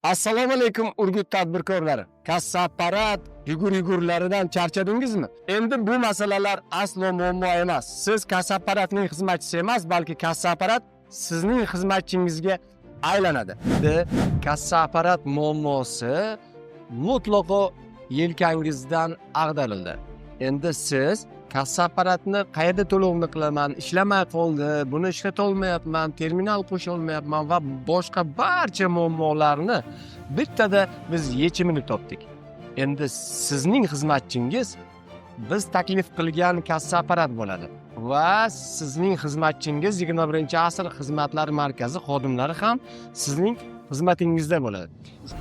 Assalomu alaykum Urgut tadbirkorlari. Kassa apparat, yugurlaridan charchadingizmi? Endi bu masalalar aslo muammo emas. Siz kassa apparatining xizmatchisi emas, balki kassa apparat sizning xizmatchingizga aylanadi. Endi kassa apparat muammosi mutlaqo yelkangizdan ag'darildi. Endi siz kassa apparatni qayerda to'lovni qilaman, ishlamay qoldi, buni ishlata olmayapman, terminal qo'sha olmayapman va boshqa barcha muammolarni bittada biz yechimini topdik. Endi sizning xizmatchingiz biz taklif qilgan kassa apparat bo'ladi va sizning xizmatchingiz 21-asr xizmatlar markazi xodimlari ham sizning xizmatingizda bo'ladi.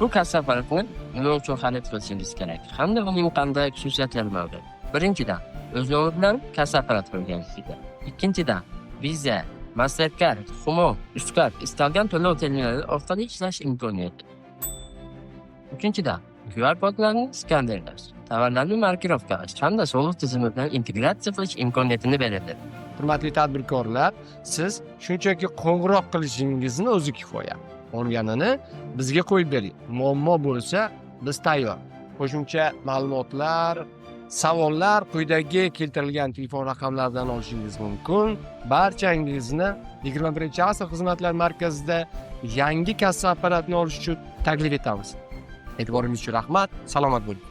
Bu kassa apparatini nima uchun xarid qilishingiz kerak hamda uning qanday xususiyatlari mavjud? Birinchidan, o'zlari bilan kassa apparat qo'ygansizda. Ikkinchidan, Visa, Mastercard, Humo, Uzcard istalgan to'lov terminali orqali ishlash imkoniyati. Uchinchidan, QR kodlarni skanerlash, tovarlarni markirovkalash hamda soliq tizimi bilan integratsiya qilish imkoniyatini beradi. Hurmatli tadbirkorlar, siz shunchaki qo'ng'iroq qilishingizni o'zi kifoya. Qolganini bizga qo'yib bering. Muammo bo'lsa, biz tayyor. Qo'shimcha ma'lumotlar, savollar quyidagi keltirilgan telefon raqamlaridan olishingiz mumkin. Barchangizni 21-asr xizmatlar markazida yangi kassa apparatini olish uchun taklif etamiz. E'tiboringiz uchun rahmat. Salomat bo'ling.